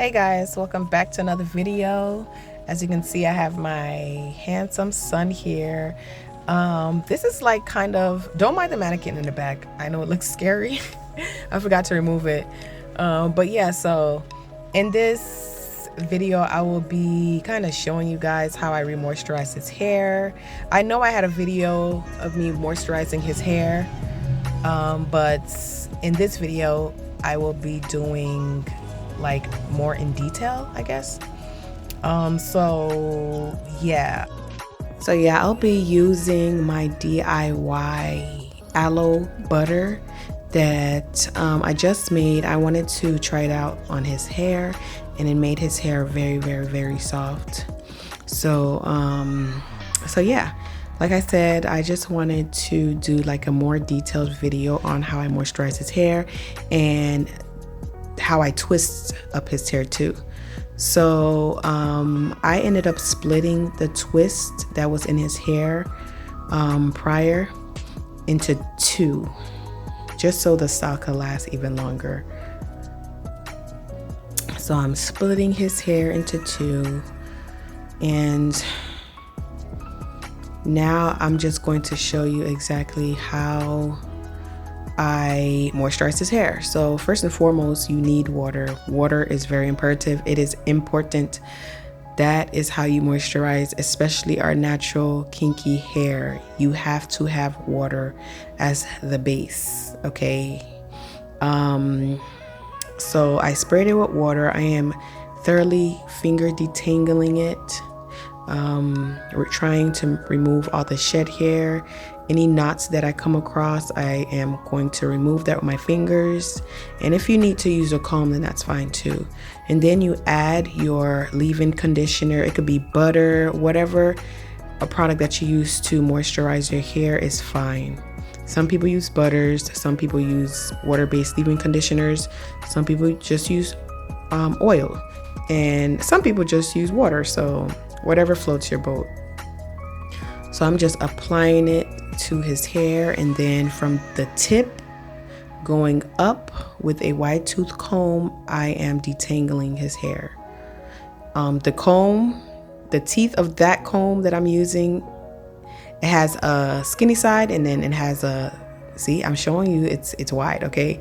Hey guys, welcome back to another video. As you can see, I have my handsome son here. This is like kind of, don't mind the mannequin in the back. I know it looks scary. I forgot to remove it. But yeah, so in this video, I will be kind of showing you guys how I re-moisturize his hair. I know I had a video of me moisturizing his hair, but in this video, I will be doing like more in detail, I guess. So yeah, I'll be using my DIY aloe butter that I just made. I wanted to try it out on his hair, and it made his hair very soft. So yeah, like I said, I just wanted to do like a more detailed video on how I moisturize his hair and how I twist up his hair too. So I ended up splitting the twist that was in his hair prior into two, just so the style could last even longer. So I'm splitting his hair into two, and now I'm just going to show you exactly how I moisturize his hair. So first and foremost, you need water. Water is very imperative. It is important. That is how you moisturize, especially our natural kinky hair. You have to have water as the base, okay? So I sprayed it with water. I am thoroughly finger detangling it. We're trying to remove all the shed hair. Any knots that I come across, I am going to remove that with my fingers. And if you need to use a comb, then that's fine too. And then you add your leave-in conditioner. It could be butter, whatever a product that you use to moisturize your hair is fine. Some people use butters, some people use water-based leave-in conditioners, some people just use oil, and some people just use water. So whatever floats your boat. So I'm just applying it to his hair, and then from the tip going up with a wide tooth comb, I am detangling his hair. The comb, the teeth of that comb that I'm using, it has a skinny side, and then it has a, see, I'm showing you, it's wide, okay?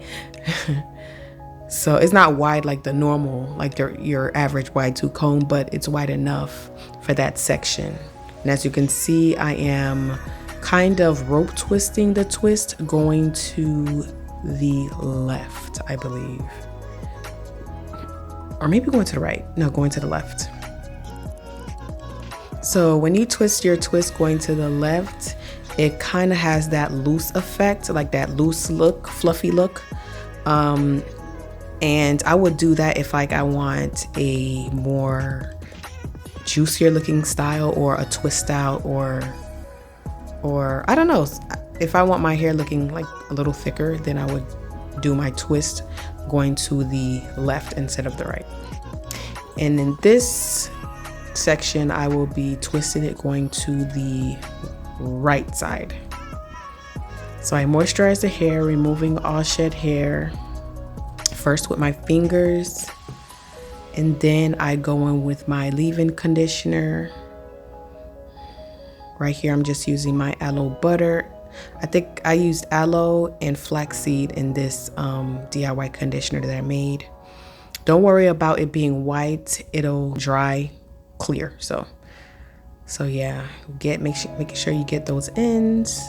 So it's not wide like the normal, like your average wide tooth comb, but it's wide enough for that section. And as you can see, I am kind of rope twisting the twist, going to the left, I believe. Or maybe going to the right. No, going to the left. So when you twist your twist going to the left, it kind of has that loose effect, like that loose look, fluffy look. And I would do that if like I want a more juicier looking style, or a twist out, or I don't know, if I want my hair looking like a little thicker, then I would do my twist going to the left instead of the right. And in this section, I will be twisting it going to the right side. So I moisturize the hair, removing all shed hair first with my fingers, and then I go in with my leave-in conditioner. Right here, I'm just using my aloe butter. I think I used aloe and flaxseed in this DIY conditioner that I made. Don't worry about it being white. It'll dry clear. So yeah, making sure you get those ends,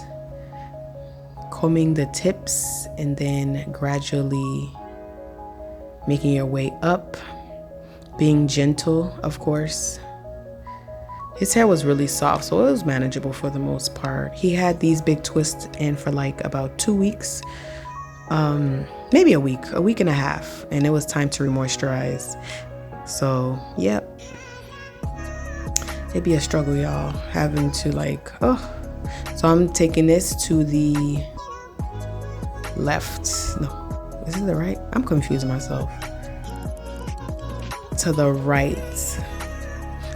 combing the tips, and then gradually making your way up. Being gentle, of course. His hair was really soft, so it was manageable for the most part. He had these big twists in for like about 2 weeks, maybe a week and a half, and it was time to re-moisturize. So, yep. It'd be a struggle, y'all, having to like, oh. So I'm taking this to the left. No, is it the right? I'm confusing myself. To the right.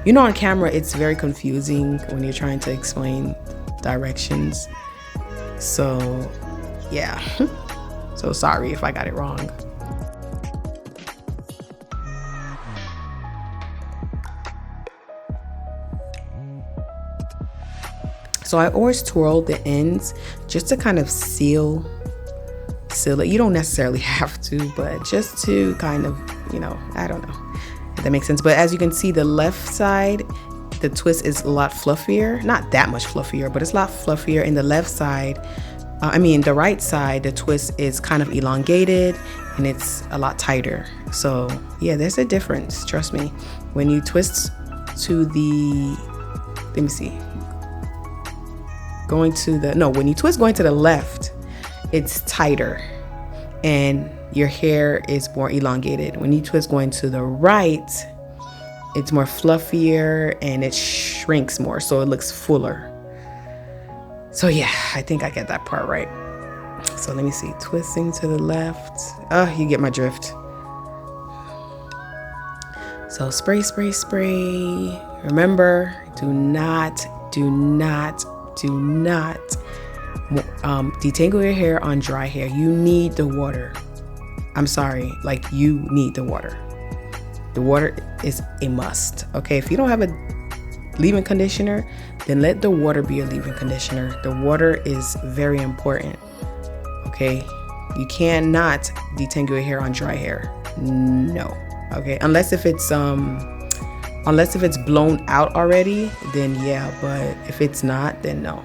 You know, on camera, it's very confusing when you're trying to explain directions. So, yeah. So sorry if I got it wrong. So I always twirl the ends just to kind of seal it. You don't necessarily have to, but just to kind of, I don't know if that makes sense. But as you can see, the left side, the twist is a lot fluffier, not that much fluffier, but it's a lot fluffier. And the left side, the right side, the twist is kind of elongated and it's a lot tighter. So yeah, there's a difference, trust me. When you twist to the, let me see, when you twist going to the left, it's tighter and your hair is more elongated. When you twist going to the right, it's more fluffier and it shrinks more, so it looks fuller. So yeah, I think I get that part right. So let me see, twisting to the left. Oh, you get my drift. So spray, spray, spray. Remember, do not detangle your hair on dry hair. You need the water. I'm sorry, like you need the water. The water is a must. Okay, if you don't have a leave-in conditioner, then let the water be a leave-in conditioner. The water is very important. Okay, you cannot detangle your hair on dry hair. No. Okay, unless if it's blown out already, then yeah, but if it's not, then no.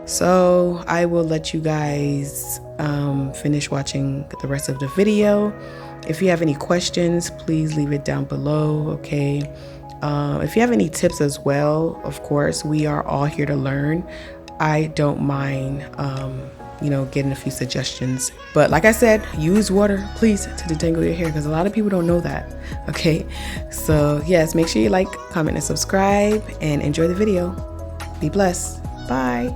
So I will let you guys finish watching the rest of the video. If you have any questions, please leave it down below, okay? If you have any tips as well, of course, we are all here to learn. I don't mind getting a few suggestions, but like I said, use water please to detangle your hair, because a lot of people don't know that. Okay, so yes, make sure you like, comment, and subscribe, and enjoy the video. Be blessed. Bye.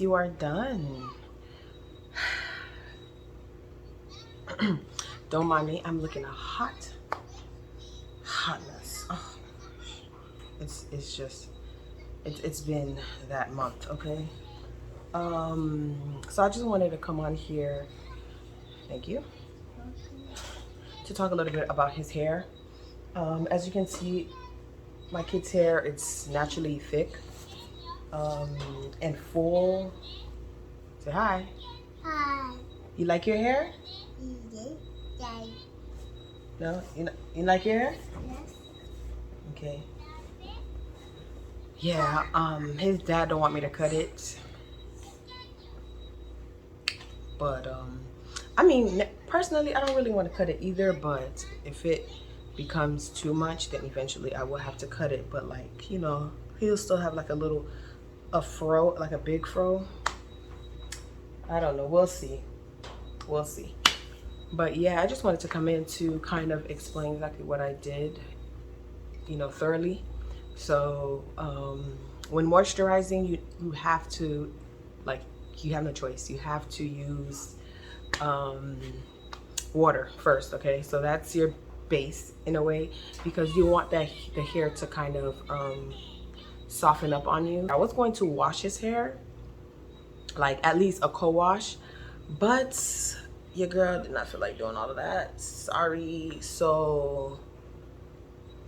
you are done. Don't mind me, I'm looking a hot mess. Oh, it's just it's been that month, okay? So I just wanted to come on here, thank you, to talk a little bit about his hair. As you can see, my kid's hair, it's naturally thick and full. Say hi. Hi. You like your hair? Yes. No? You like your hair? Yes. Okay. Yeah, his dad don't want me to cut it. But, I mean, personally, I don't really want to cut it either, but if it becomes too much, then eventually I will have to cut it. But, like, you know, he'll still have like a fro, like a big fro. I don't know. We'll see. We'll see. But yeah, I just wanted to come in to kind of explain exactly what I did, you know, thoroughly. So when moisturizing, you have to, like, you have no choice. You have to use water first, okay? So that's your base in a way, because you want the hair to kind of soften up on you. I was going to wash his hair, like at least a co-wash, but your girl did not feel like doing all of that. Sorry. So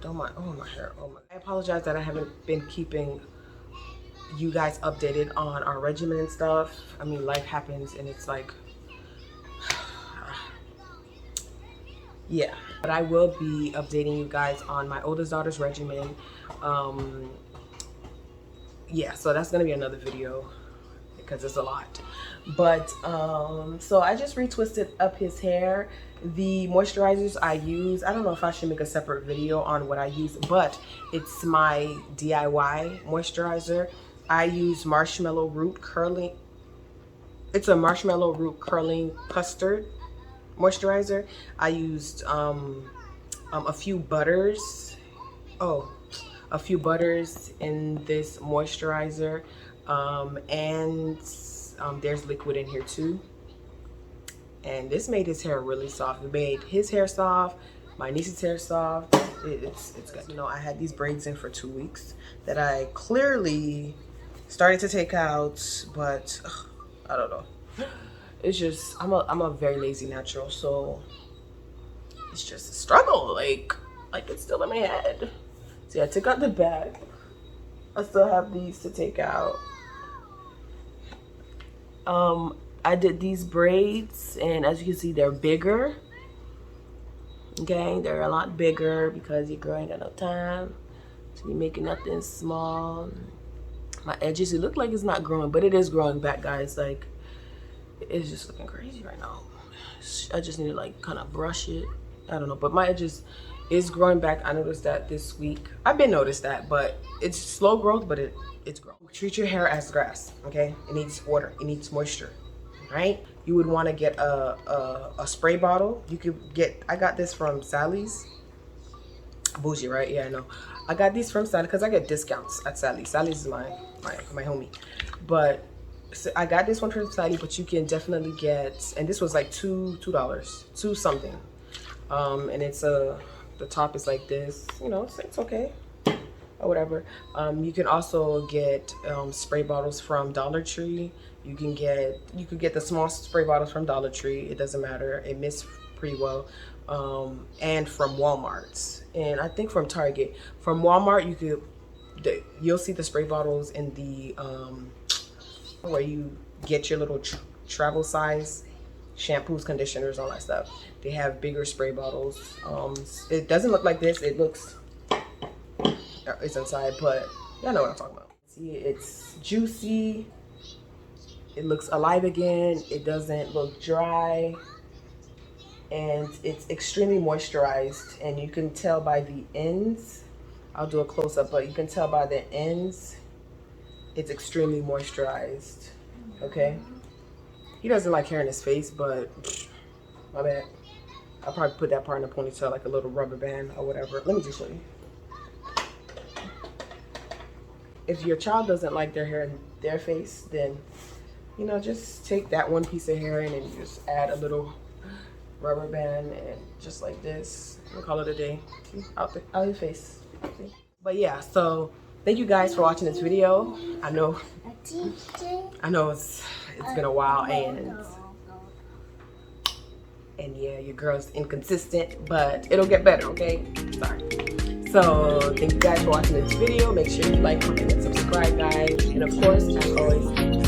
don't mind. Oh, my hair. Oh my. I apologize that I haven't been keeping you guys updated on our regimen and stuff. I mean, life happens and it's like, yeah. But I will be updating you guys on my oldest daughter's regimen. Yeah, so that's gonna be another video because it's a lot. But so I just retwisted up his hair. The moisturizers I use, I don't know if I should make a separate video on what I use, but it's my DIY moisturizer. I use marshmallow root curling. It's a marshmallow root curling custard moisturizer. I used a few butters. Oh, a few butters in this moisturizer, and there's liquid in here too. And this made his hair really soft. It made his hair soft, my niece's hair soft. It's good. You know, I had these braids in for 2 weeks that I clearly started to take out, but I don't know. It's just I'm a very lazy natural, so it's just a struggle. Like it's still in my head. See, I took out the back. I still have these to take out. I did these braids, and as you can see, they're bigger. Okay, they're a lot bigger because your girl ain't got no time. So you're making nothing small. My edges, it look like it's not growing, but it is growing back, guys. Like, it's just looking crazy right now. I just need to like kind of brush it. I don't know, but my edges is growing back. I noticed that this week. I've been noticed that, but it's slow growth, but it's growing. Treat your hair as grass, okay? It needs water, it needs moisture, right? You would want to get a spray bottle. You could get, I got this from Sally's. Bougie, right? Yeah, I know. I got these from Sally because I get discounts at Sally's. Sally's is my homie. But so I got this one from Sally, but you can definitely get, and this was like $2 two something. And it's the top is like this, you know, it's okay or whatever. You can also get spray bottles from Dollar Tree. You could get the small spray bottles from Dollar Tree. It doesn't matter. It mist pretty well. And from Walmart, and I think from Target. From Walmart, you'll see the spray bottles in the where you get your little travel size shampoos, conditioners, all that stuff. They have bigger spray bottles. It doesn't look like this. It looks, it's inside, but y'all know what I'm talking about. See, it's juicy. It looks alive again. It doesn't look dry. And it's extremely moisturized, and you can tell by the ends. I'll do a close-up, but you can tell by the ends it's extremely moisturized. Okay, he doesn't like hair in his face, but my bad. I'll probably put that part in a ponytail, like a little rubber band or whatever. Let me just show you. If your child doesn't like their hair in their face, then you know, just take that one piece of hair and then you just add a little rubber band and just like this. We'll call it a day. See, out your face. See? But yeah, so thank you guys for watching this video. I know it's been a while, and yeah, your girl's inconsistent, but it'll get better, okay? Sorry. So thank you guys for watching this video. Make sure you like, comment, and subscribe, guys. And of course, as always,